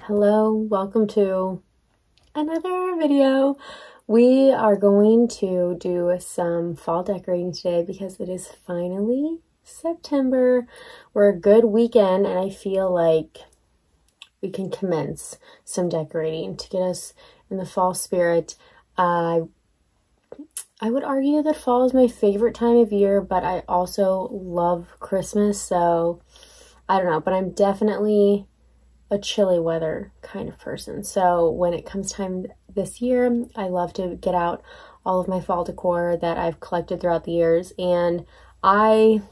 Hello, welcome to another video. We are going to do some fall decorating today because it is finally September. We're a good weekend and I feel like we can commence some decorating to get us in the fall spirit. I would argue that fall is my favorite time of year, but I also love Christmas, so I don't know, but I'm definitely a chilly weather kind of person. So when it comes time this year, I love to get out all of my fall decor that I've collected throughout the years. And I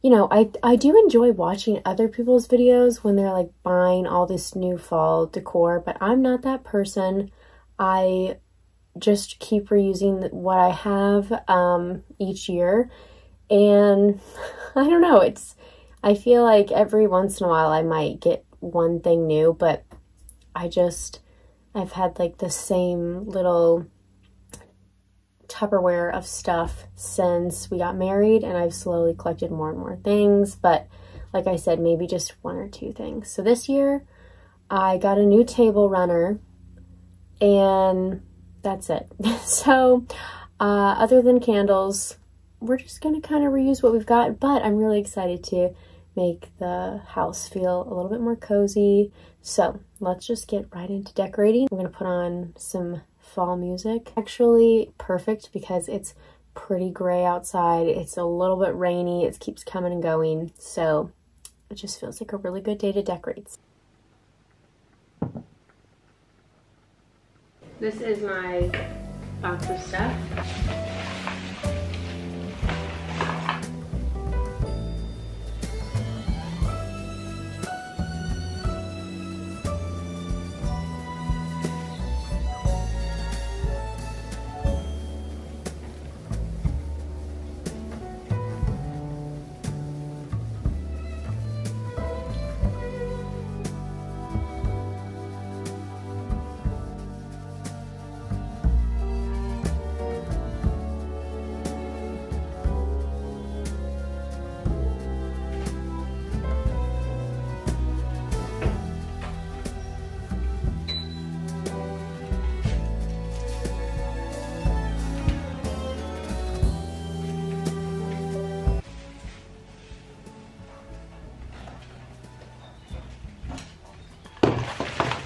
do enjoy watching other people's videos when they're like buying all this new fall decor, but I'm not that person. I just keep reusing what I have each year. And I don't know, I feel like every once in a while I might get one thing new, but I've had like the same little Tupperware of stuff since we got married, and I've slowly collected more and more things, but like I said, maybe just one or two things. So this year I got a new table runner and that's it. So other than candles, we're just gonna kind of reuse what we've got, but I'm really excited to make the house feel a little bit more cozy. So let's just get right into decorating. I'm gonna put on some fall music. Actually perfect because it's pretty gray outside. It's a little bit rainy. It keeps coming and going. So it just feels like a really good day to decorate. This is my box of stuff.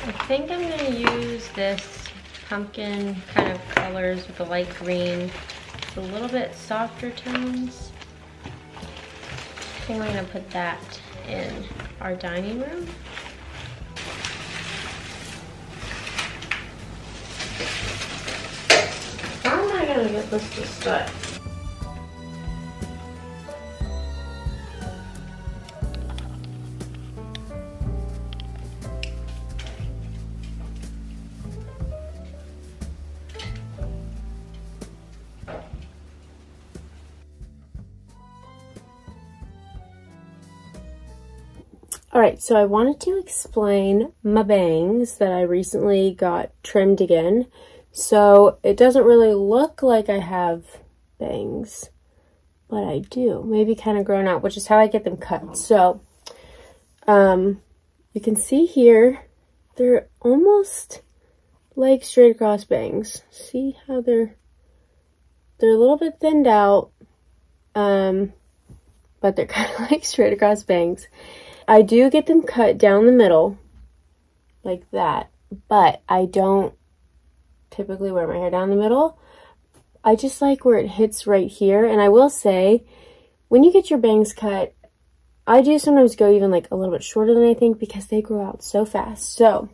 I think I'm going to use this pumpkin kind of colors with the light green. It's a little bit softer tones. I think I'm going to put that in our dining room. How am I going to get this to stick? Alright, so I wanted to explain my bangs that I recently got trimmed again. So it doesn't really look like I have bangs, but I do. Maybe kind of grown out, which is how I get them cut. So you can see here, they're almost like straight across bangs. See how they're a little bit thinned out, but they're kind of like straight across bangs. I do get them cut down the middle, like that, but I don't typically wear my hair down the middle. I just like where it hits right here, and I will say, when you get your bangs cut, I do sometimes go even like a little bit shorter than I think because they grow out so fast. So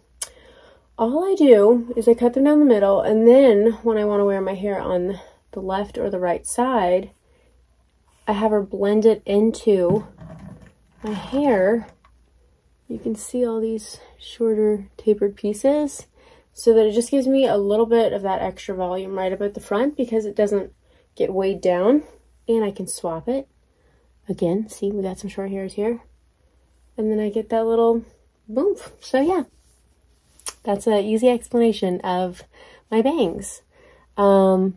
all I do is I cut them down the middle, and then when I want to wear my hair on the left or the right side, I have her blend it into my hair. You can see all these shorter tapered pieces so that it just gives me a little bit of that extra volume right up at the front because it doesn't get weighed down, and I can swap it. Again, see, we got some short hairs here, and then I get that little boom. So yeah, that's an easy explanation of my bangs. In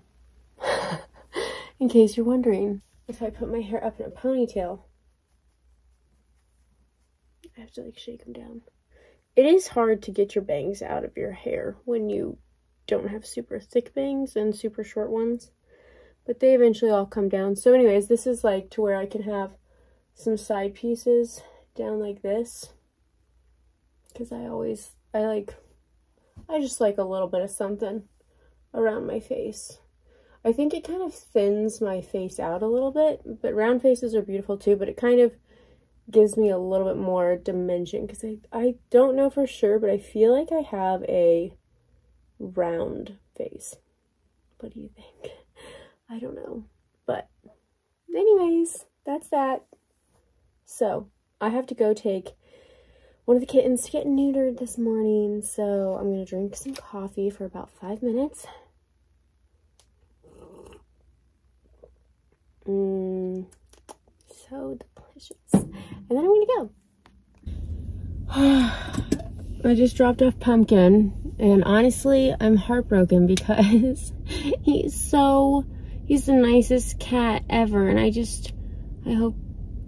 case you're wondering, if I put my hair up in a ponytail, I have to like shake them down. it is hard to get your bangs out of your hair when you don't have super thick bangs and super short ones, but they eventually all come down. So anyways, this is like to where I can have some side pieces down like this, because I just like a little bit of something around my face. I think it kind of thins my face out a little bit, but round faces are beautiful too, but it kind of gives me a little bit more dimension, because I don't know for sure, but I feel like I have a round face. What do you think? I don't know. But anyways, that's that. So I have to go take one of the kittens to get neutered this morning, so I'm gonna drink some coffee for about 5 minutes. So delicious. And then I'm gonna go. I just dropped off Pumpkin, and honestly, I'm heartbroken because he's the nicest cat ever, and I hope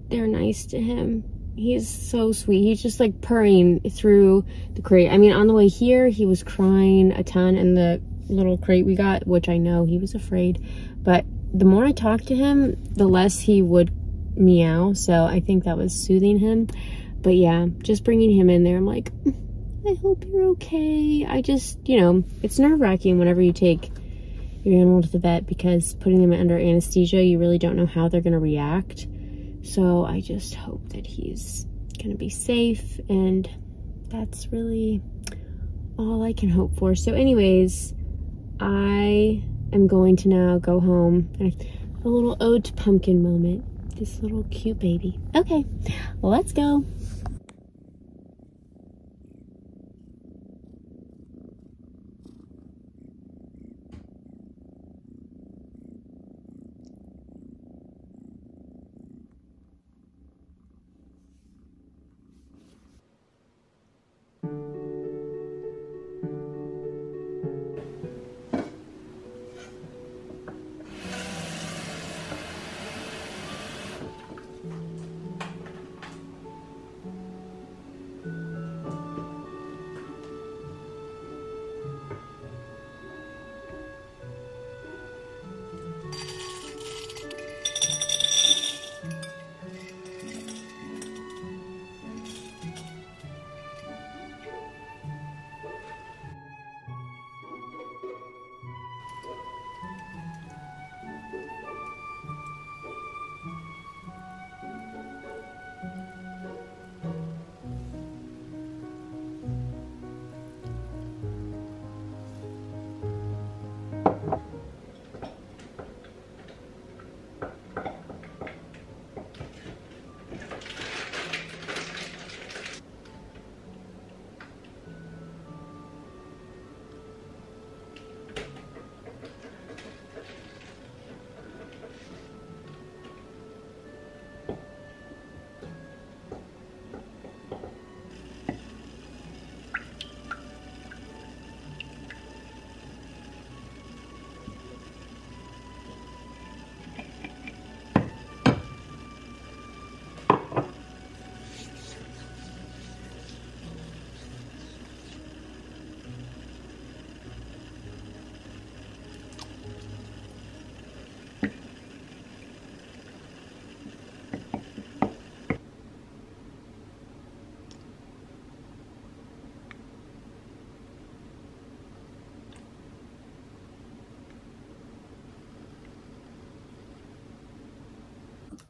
they're nice to him. He's so sweet. He's just like purring through the crate. I mean, on the way here, he was crying a ton in the little crate we got, which I know he was afraid, but the more I talked to him, the less he would meow, so I think that was soothing him. But yeah, just bringing him in there, I'm like, I hope you're okay. I just, you know, it's nerve-wracking whenever you take your animal to the vet, because putting them under anesthesia, you really don't know how they're going to react. So I just hope that he's going to be safe, and that's really all I can hope for. So anyways, I am going to now go home. A little ode to Pumpkin moment. This little cute baby. Okay, let's go.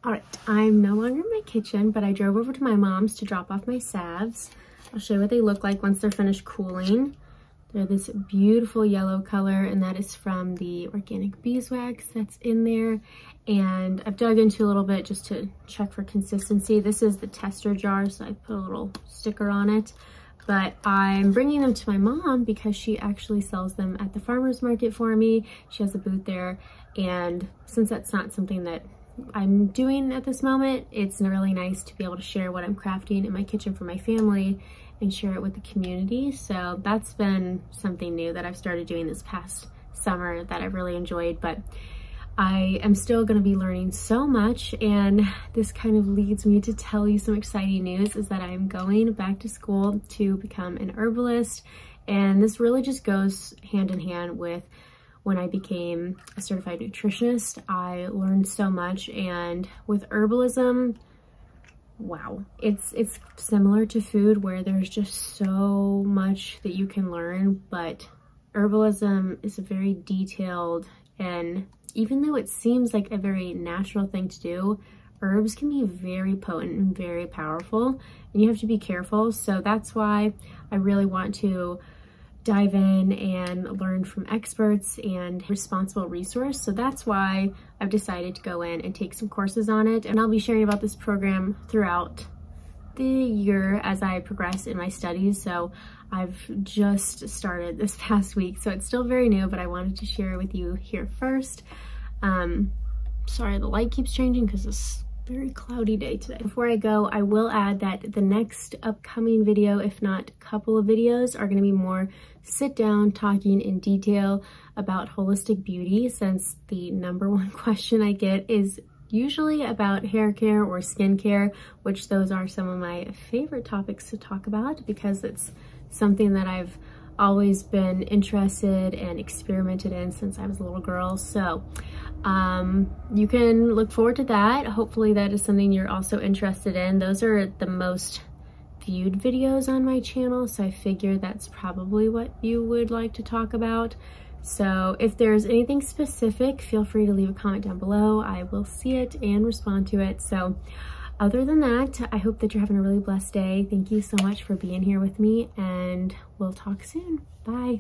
All right, I'm no longer in my kitchen, but I drove over to my mom's to drop off my salves. I'll show you what they look like once they're finished cooling. They're this beautiful yellow color, and that is from the organic beeswax that's in there. And I've dug into a little bit just to check for consistency. This is the tester jar, so I put a little sticker on it. But I'm bringing them to my mom because she actually sells them at the farmer's market for me. She has a booth there, and since that's not something that I'm doing at this moment, it's really nice to be able to share what I'm crafting in my kitchen for my family and share it with the community. So that's been something new that I've started doing this past summer that I've really enjoyed. But I am still going to be learning so much, and this kind of leads me to tell you some exciting news, is that I'm going back to school to become an herbalist, and this really just goes hand in hand with when I became a certified nutritionist. I learned so much, and with herbalism, wow, it's similar to food where there's just so much that you can learn, but herbalism is a very detailed, and even though it seems like a very natural thing to do, herbs can be very potent and very powerful, and you have to be careful. So that's why I really want to dive in and learn from experts and responsible resource. So that's why I've decided to go in and take some courses on it, and I'll be sharing about this program throughout the year as I progress in my studies. So I've just started this past week, so it's still very new, but I wanted to share it with you here first. Sorry, the light keeps changing because it's a very cloudy day today. Before I go, I will add that the next upcoming video, if not couple of videos, are going to be more sit down talking in detail about holistic beauty, since the #1 question I get is usually about hair care or skincare, which those are some of my favorite topics to talk about because it's something that I've always been interested and experimented in since I was a little girl. So you can look forward to that. Hopefully that is something you're also interested in. Those are the most viewed videos on my channel, so I figure that's probably what you would like to talk about. So if there's anything specific, feel free to leave a comment down below. I will see it and respond to it. So other than that, I hope that you're having a really blessed day. Thank you so much for being here with me, and we'll talk soon. Bye.